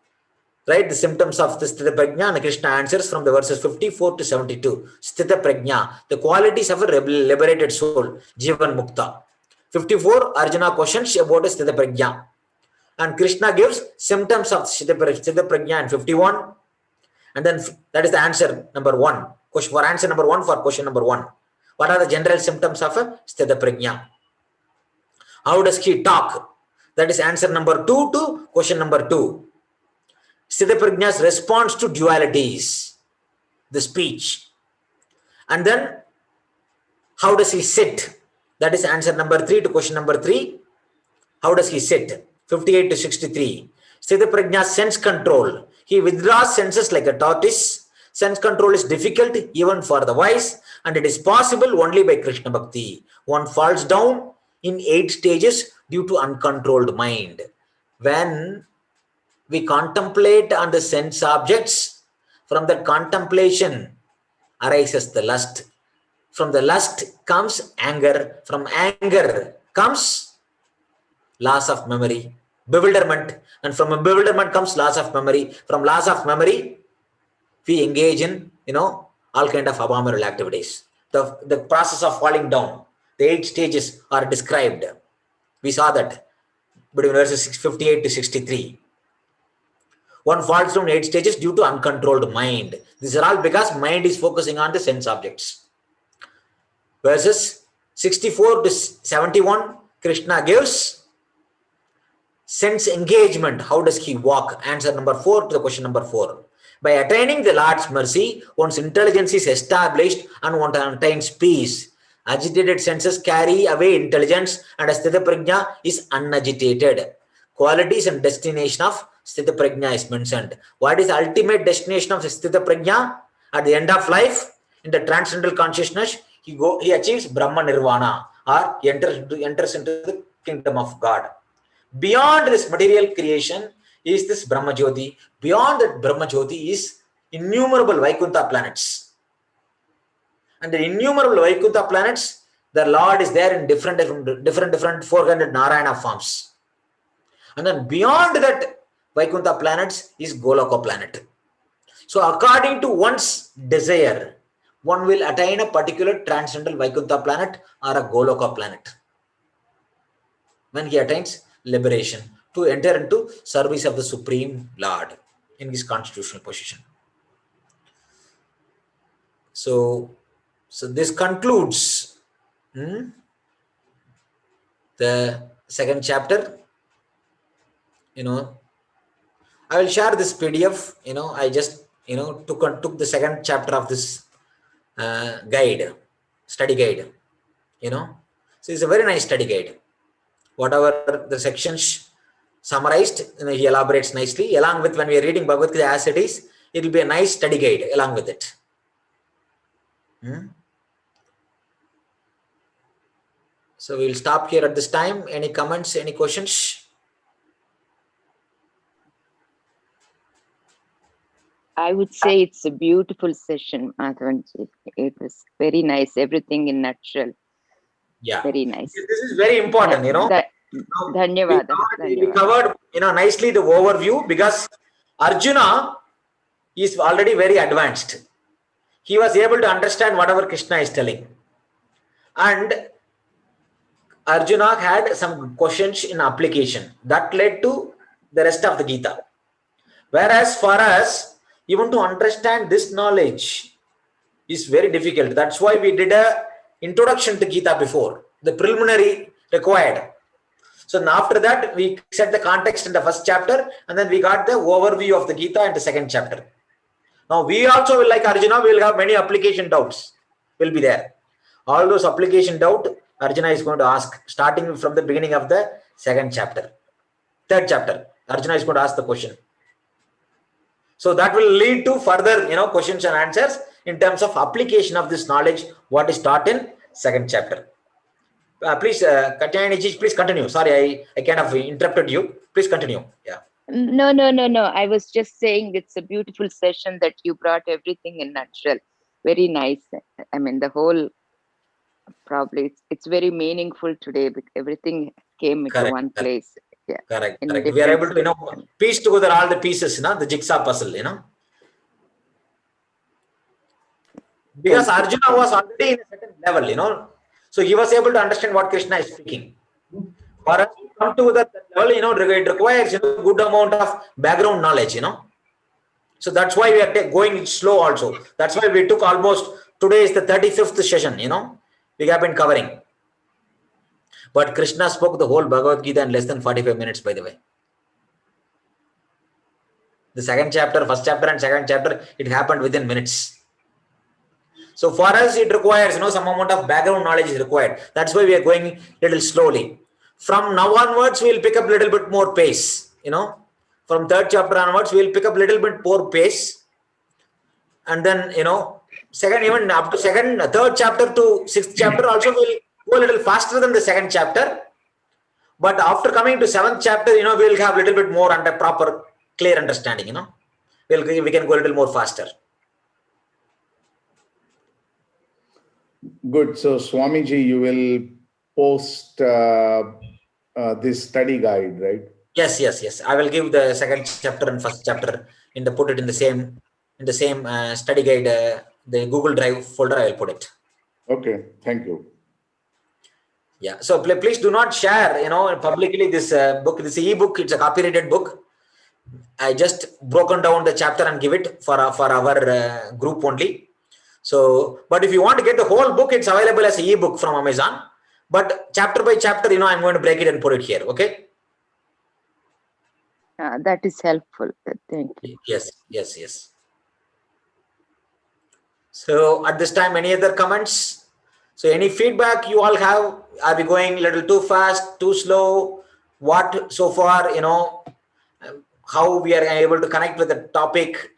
right, the symptoms of the Sthita Prajna, and Krishna answers from the verses 54 to 72. Sthita Prajna, the qualities of a liberated soul, Jivan Mukta. 54, Arjuna questions about a Sthita Prajna. And Krishna gives symptoms of Sthita Prajna in 51. And then that is the answer number 1. For answer number 1 for question number 1. What are the general symptoms of a Sthita Prajna? How does he talk? That is answer number 2 to question number 2. Sthitaprajna's response to dualities, the speech. And then how does he sit? That is answer number 3 to question number 3. How does he sit? 58 to 63. Sthitaprajna's sense control. He withdraws senses like a tortoise. Sense control is difficult even for the wise, and it is possible only by Krishna Bhakti. One falls down in 8 stages due to uncontrolled mind. When we contemplate on the sense objects, from the contemplation arises the lust. From the lust comes anger. From anger comes loss of memory, bewilderment, and from a bewilderment comes loss of memory. From loss of memory, we engage in all kind of abominable activities. The process of falling down, the 8 stages are described. We saw that between verses 58 to 63. One falls down 8 stages due to uncontrolled mind. These are all because mind is focusing on the sense objects. Verses 64 to 71, Krishna gives sense engagement. How does he walk? Answer number 4 to the question number 4. By attaining the Lord's mercy, one's intelligence is established and one attains peace. Agitated senses carry away intelligence, and Sthitaprajna is unagitated. Qualities and destination of Sthitaprajna is mentioned. What is the ultimate destination of Sthitaprajna? At the end of life, in the transcendental consciousness, he achieves Brahma Nirvana, or enters into the kingdom of God. Beyond this material creation is this Brahma Jyoti. Beyond that Brahma Jyoti is innumerable Vaikuntha planets. And the innumerable Vaikuntha planets, the Lord is there in different 400 Narayana forms. And then beyond that Vaikuntha planets is Goloka planet. So according to one's desire, one will attain a particular transcendental Vaikuntha planet or a Goloka planet when he attains liberation, to enter into service of the Supreme Lord in his constitutional position. So this concludes the second chapter. I will share this PDF. I just took the second chapter of this study guide. So it's a very nice study guide. Whatever the sections summarized, he elaborates nicely. Along with when we are reading Bhagavad-gita as it is, it will be a nice study guide along with it. So we will stop here at this time. Any comments, any questions? I would say it's a beautiful session, Madhavanji. It was very nice. Everything in nutshell. Yeah. Very nice. This is very important, Dhanyavada. We covered, nicely the overview, because Arjuna is already very advanced. He was able to understand whatever Krishna is telling. And Arjuna had some questions in application that led to the rest of the Gita. Whereas for us, even to understand this knowledge is very difficult. That's why we did a introduction to Gita before, the preliminary required. So after that, we set the context in the first chapter, and then we got the overview of the Gita in the second chapter. Now we also will, like Arjuna, we will have many application doubts will be there. All those application doubt, Arjuna is going to ask, starting from the beginning of the third chapter. Arjuna is going to ask the question. So that will lead to further, questions and answers in terms of application of this knowledge, what is taught in second chapter. Please, Katyayani, please continue. Sorry, I kind of interrupted you. Please continue. Yeah. No. I was just saying it's a beautiful session that you brought everything in nutshell. Very nice. I mean, the whole, probably it's very meaningful today because everything came into one place. Yeah. Correct. We are able to, piece together all the pieces, the jigsaw puzzle, Because Arjuna was already in a certain level, so he was able to understand what Krishna is speaking. For us to come to that level, it requires a good amount of background knowledge, So that's why we are going slow also. That's why we took almost, today is the 35th session, we have been covering. But Krishna spoke the whole Bhagavad-gita in less than 45 minutes, by the way. The second chapter, first chapter and second chapter, it happened within minutes. So for us, it requires, some amount of background knowledge is required. That's why we are going little slowly. From now onwards, we'll pick up little bit more pace. From third chapter onwards, we'll pick up little bit more pace, and then second, even up to third chapter to sixth chapter also will go a little faster than the second chapter. But after coming to seventh chapter, we'll have a little bit more under proper, clear understanding. We can go a little more faster. Good. So, Swamiji, you will post this study guide, right? Yes. I will give the second chapter and first chapter put it in the same study guide, the Google Drive folder. I will put it. Okay. Thank you. Yeah. So please do not share, publicly this book. This e-book. It's a copyrighted book. I just broken down the chapter and give it for our group only. So, but if you want to get the whole book, it's available as an e-book from Amazon. But chapter by chapter, I'm going to break it and put it here. Okay. That is helpful. Thank you. Yes. So at this time, any other comments? So any feedback you all have? Are we going a little too fast, too slow? What so far, how we are able to connect with the topic?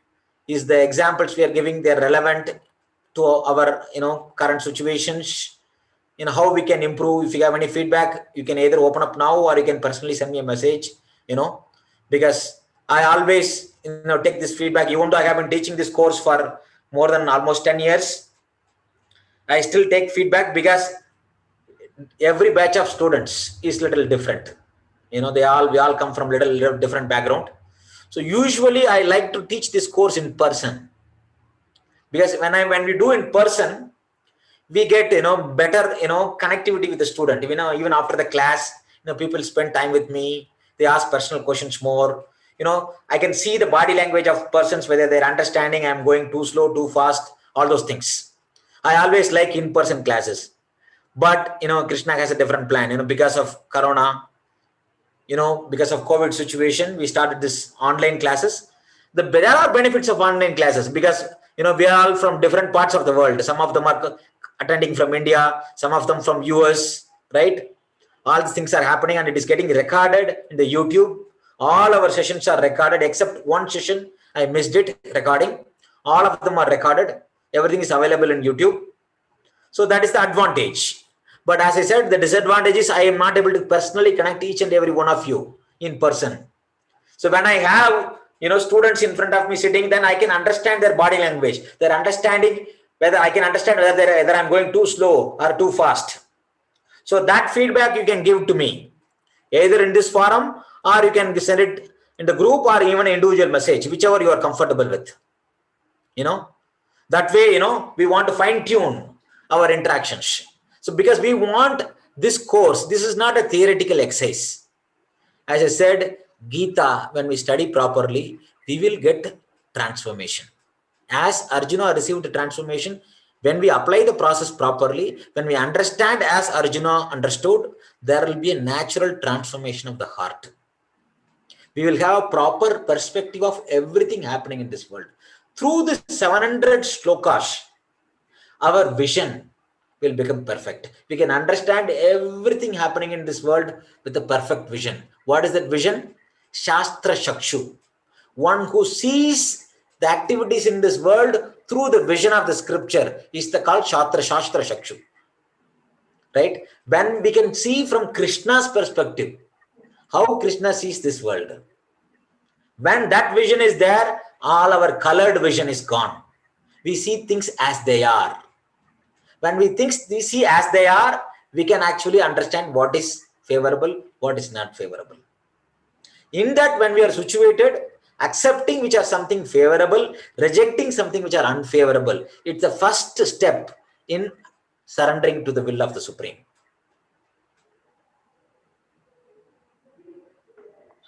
Is the examples we are giving, they're relevant to our, current situations? How we can improve? If you have any feedback, you can either open up now or you can personally send me a message, because I always, take this feedback. Even though I have been teaching this course for more than almost 10 years, I still take feedback because every batch of students is little different. We all come from little different background. So usually I like to teach this course in person, because when we do in person, we get better connectivity with the student. Even after the class, people spend time with me. They ask personal questions more. I can see the body language of persons, whether they're understanding I'm going too slow, too fast, all those things. I always like in-person classes. But Krishna has a different plan. Because of Corona, because of COVID situation, we started this online classes. There are benefits of online classes, because we are all from different parts of the world. Some of them are attending from India, some of them from US, right? All these things are happening, and it is getting recorded in the YouTube. All our sessions are recorded except one session. I missed it recording. All of them are recorded. Everything is available in YouTube. So that is the advantage. But as I said, the disadvantage is I am not able to personally connect each and every one of you in person. So when I have students in front of me sitting, then I can understand their body language. Their understanding, whether I can understand whether I'm going too slow or too fast. So that feedback you can give to me, either in this forum, or you can send it in the group, or even individual message, whichever you are comfortable with. That way, we want to fine tune our interactions. So because we want this course, this is not a theoretical exercise. As I said, Gita, when we study properly, we will get transformation. As Arjuna received transformation, when we apply the process properly, when we understand as Arjuna understood, there will be a natural transformation of the heart. We will have a proper perspective of everything happening in this world. Through the 700 shlokas, our vision will become perfect. We can understand everything happening in this world with a perfect vision. What is that vision? Shastra Shakshu. One who sees the activities in this world through the vision of the scripture is called Shastra Shakshu. Right? When we can see from Krishna's perspective, how Krishna sees this world. When that vision is there, all our colored vision is gone. We see things as they are. When we see as they are, we can actually understand what is favorable, what is not favorable. In that, when we are situated, accepting which are something favorable, rejecting something which are unfavorable, it's the first step in surrendering to the will of the Supreme.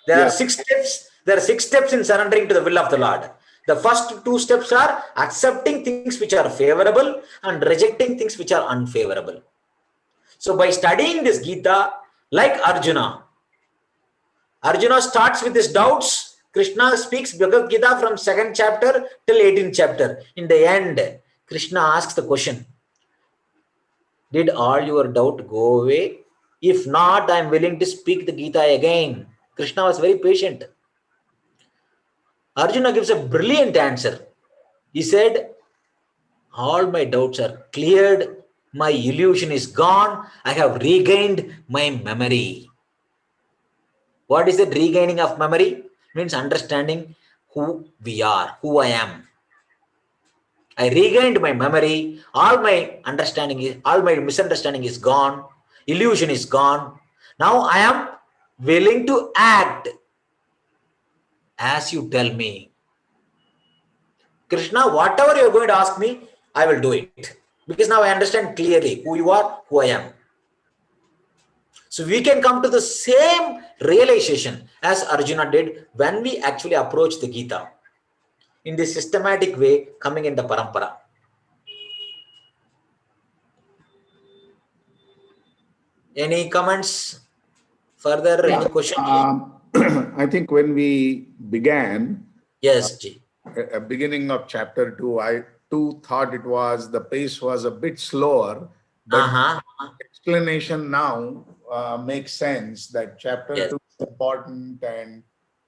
There are 6 steps. There are 6 steps in surrendering to the will of the Lord. The first 2 steps are accepting things which are favorable and rejecting things which are unfavorable. So by studying this Gita, like Arjuna starts with his doubts, Krishna speaks Bhagavad-gita from 2nd chapter till 18th chapter. In the end, Krishna asks the question, did all your doubt go away? If not, I am willing to speak the Gita again. Krishna was very patient. Arjuna gives a brilliant answer. He said, all my doubts are cleared. My illusion is gone. I have regained my memory. What is that regaining of memory? Means understanding who we are, who I am. I regained my memory. All my misunderstanding is gone. Illusion is gone. Now I am willing to act as you tell me. Krishna, whatever you're going to ask me, I will do it. Because now I understand clearly who you are, who I am. So we can come to the same realization as Arjuna did when we actually approach the Gita in this systematic way, coming in the parampara. Any comments further? Yeah. Any questions? I think when we began, Yes, Ji. at beginning of chapter 2, I too thought the pace was a bit slower, but explanation now makes sense that chapter Yes. 2 is important and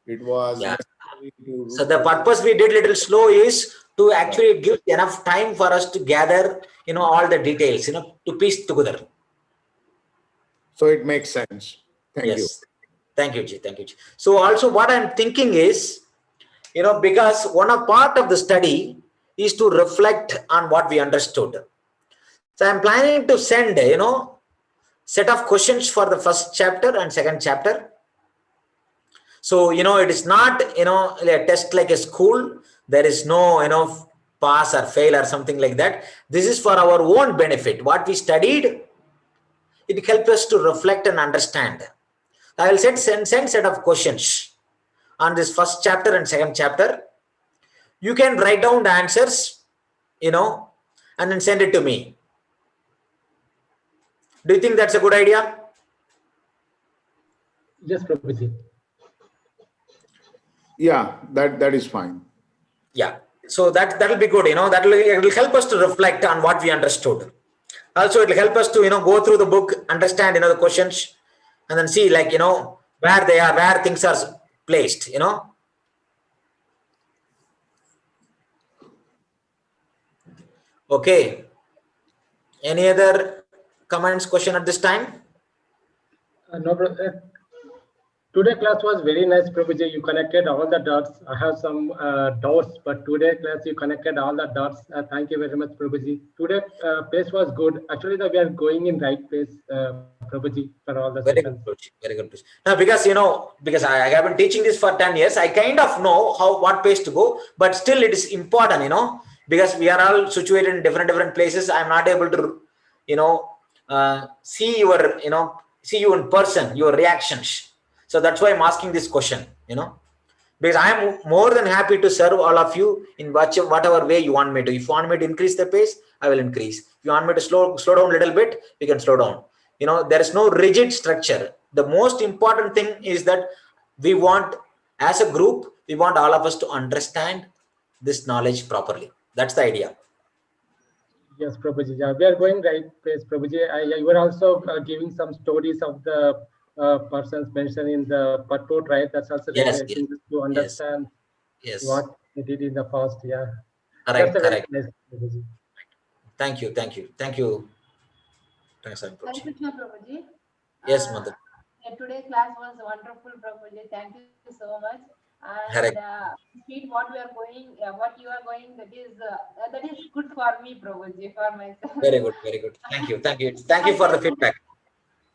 it was necessary to. So the purpose we did little slow is to actually give enough time for us to gather, all the details, to piece together. So it makes sense. Thank you. Thank you, Ji. Thank you, Ji. So also what I'm thinking is, because part of the study is to reflect on what we understood. So I'm planning to send, set of questions for the 1st chapter and 2nd chapter. So, it is not, a test like a school. There is no, pass or fail or something like that. This is for our own benefit. What we studied, it helps us to reflect and understand. I will send set of questions on this 1st chapter and 2nd chapter. You can write down the answers, and then send it to me. Do you think that's a good idea? Yes, Prabhuji. Yeah, that is fine. Yeah. So that will be good, that will help us to reflect on what we understood. Also, it will help us to, go through the book, understand, the questions, and then see like, where they are, where things are placed, Okay. Any other comments, question at this time? No, today class was very nice, Prabhuji. You connected all the dots. I have some doubts, but today class you connected all the dots. Thank you very much, Prabhuji. Today pace was good. Actually, we are going in right pace, Prabhuji, for all the sessions. Very good. Now, because I have been teaching this for 10 years, I kind of know what pace to go, but still it is important, because we are all situated in different places. I'm not able to, see you in person, your reactions. So that's why I'm asking this question, because I am more than happy to serve all of you in whatever way you want me to. If you want me to increase the pace, I will increase. If you want me to slow down a little bit, we can slow down. There is no rigid structure. The most important thing is that we want, as a group, we want all of us to understand this knowledge properly. That's the idea. Yes, Prabhuji. Yeah, we are going right pace, Prabhuji. You were also giving some stories of the persons mentioned in the purport, right? That's also interesting to understand what they did in the past. Yeah. Correct. Nice, Prabhuji. Thank you. Thank you, Prabhuji. Yes, Madhava. Today's class was wonderful, Prabhuji. Thank you so much. And speed, what you are going, that is good for me, Prabhuji, for myself. Very good. Thank you for the feedback.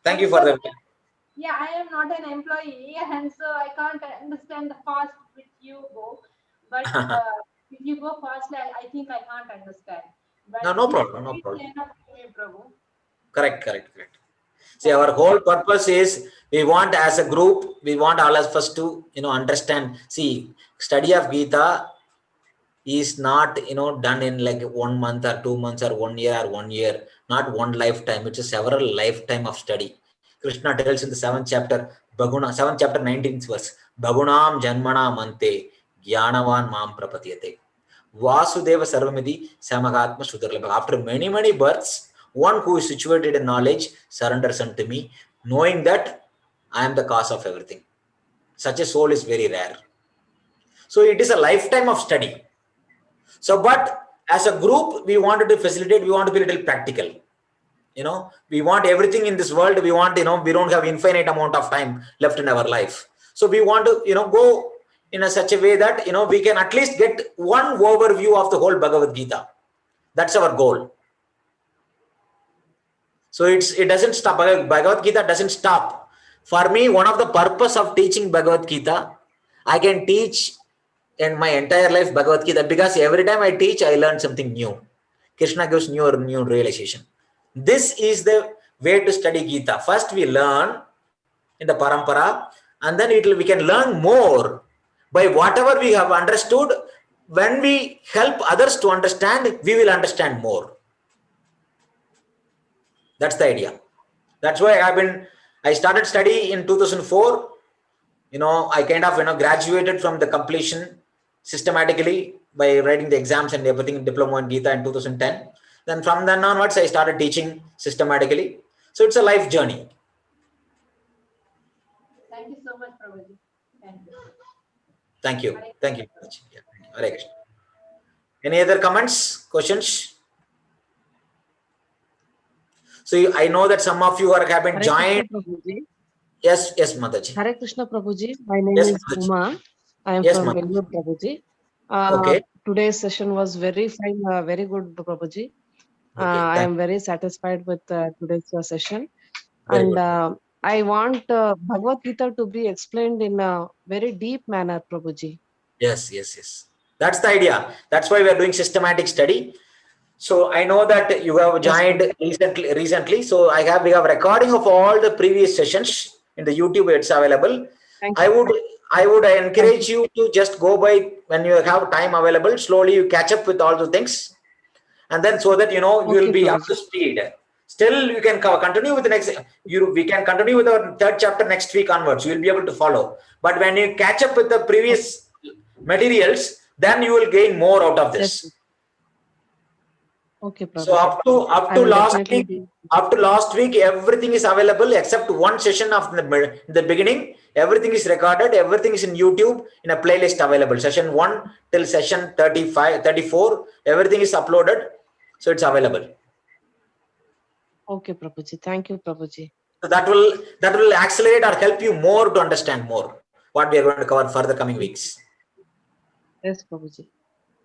Thank you for the. Yeah, I am not an employee, and so I can't understand the fast which you go. But if you go fast, I think I can't understand. But No problem. Correct. See, our whole purpose is we want, as a group, we want all of us to, understand. See, study of Gita is not, done in like 1 month or 2 months or 1 year or 1 year, not one lifetime. It's a several lifetime of study. Krishna tells in the 7th chapter, 7th chapter, 19th verse, Bhagunam Janmanam Ante Gyanavan Mam Prapatyate. Vasudeva Sarvamidhi Samagatma Sudarlabha. After many, many births, one who is situated in knowledge surrenders unto me, knowing that I am the cause of everything. Such a soul is very rare. So it is a lifetime of study. So, but as a group, we wanted to facilitate, we want to be a little practical. We want everything in this world. We want, we don't have infinite amount of time left in our life. So we want to, go in such a way that, we can at least get one overview of the whole Bhagavad-gita. That's our goal. So it doesn't stop. Bhagavad-gita doesn't stop. For me, one of the purpose of teaching Bhagavad-gita, I can teach in my entire life Bhagavad-gita, because every time I teach, I learn something new. Krishna gives new realization. This is the way to study Gita. First we learn in the parampara, and then we can learn more by whatever we have understood. When we help others to understand, we will understand more. That's the idea. That's why I started study in 2004. I kind of graduated from the completion systematically by writing the exams and everything, diploma in Gita in 2010. Then from then onwards, I started teaching systematically. So it's a life journey. Thank you so much, Prabhuji. Thank you. Thank you. Thank you very much. Yeah. Hare Krishna. Any other comments, questions? So I know that some of you have been joined. Yes, Mataji. Hare Krishna, Prabhuji. My name Yes, is Mataji. Uma. I am Yes, from Mataji. Bangalore, Prabhuji. Okay. Today's session was very fine, very good, Prabhuji. Okay, I am very satisfied with today's session. Very And good. I want Bhagavad-gita to be explained in a very deep manner, Prabhuji. Yes. That's the idea. That's why we are doing systematic study. So I know that you have joined recently. So we have recording of all the previous sessions in the YouTube. It's available. I would encourage you to just go by when you have time available. Slowly you catch up with all the things, and then so that you will be up to speed. Still, you can continue with the next. We can continue with our third chapter next week onwards. You will be able to follow. But when you catch up with the previous materials, then you will gain more out of this. Yes. Okay, Prabhuji. So up to last week, everything is available except one session of the beginning. Everything is recorded. Everything is in YouTube in a playlist available. Session 1 till session 34. Everything is uploaded. So it's available. Okay, Prabhuji. Thank you, Prabhuji. So that will accelerate or help you more to understand more what we are going to cover for the coming weeks. Yes, Prabhuji.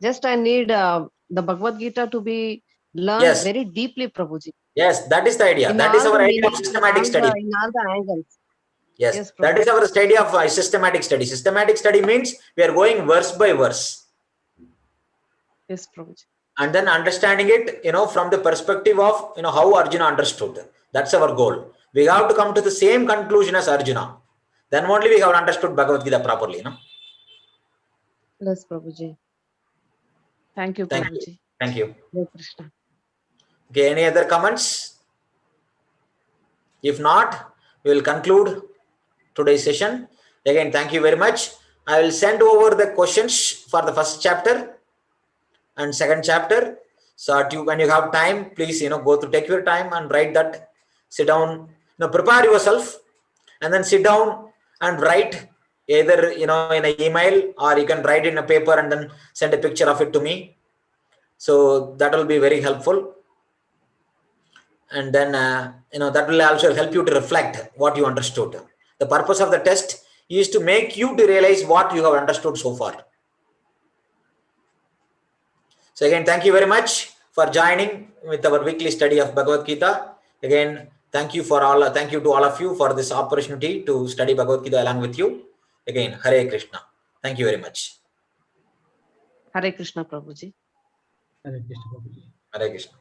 Just I need the Bhagavad-gita to be learned very deeply, Prabhuji. Yes, that is the idea. That is our idea of systematic study. In all the angles. Yes, that is our study of systematic study. Systematic study means we are going verse by verse. Yes, Prabhuji. And then understanding it, from the perspective of, how Arjuna understood. That's our goal. We have to come to the same conclusion as Arjuna. Then only we have understood Bhagavad-gita properly. Yes, Prabhuji. Thank you, Prabhuji. Thank you. Hare Krishna. Okay, any other comments? If not, we will conclude today's session. Again, thank you very much. I will send over the questions for the first chapter and second chapter. So when you have time, please, go to take your time and write that. Sit down, prepare yourself and then sit down and write either, in an email, or you can write in a paper and then send a picture of it to me. So that will be very helpful. And then, that will also help you to reflect what you understood. The purpose of the test is to make you to realize what you have understood so far. So again, thank you very much for joining with our weekly study of Bhagavad-gita. Again, thank you to all of you for this opportunity to study Bhagavad-gita along with you. Again, Hare Krishna. Thank you very much. Hare Krishna, Prabhuji. Hare Krishna, Prabhuji. Hare Krishna.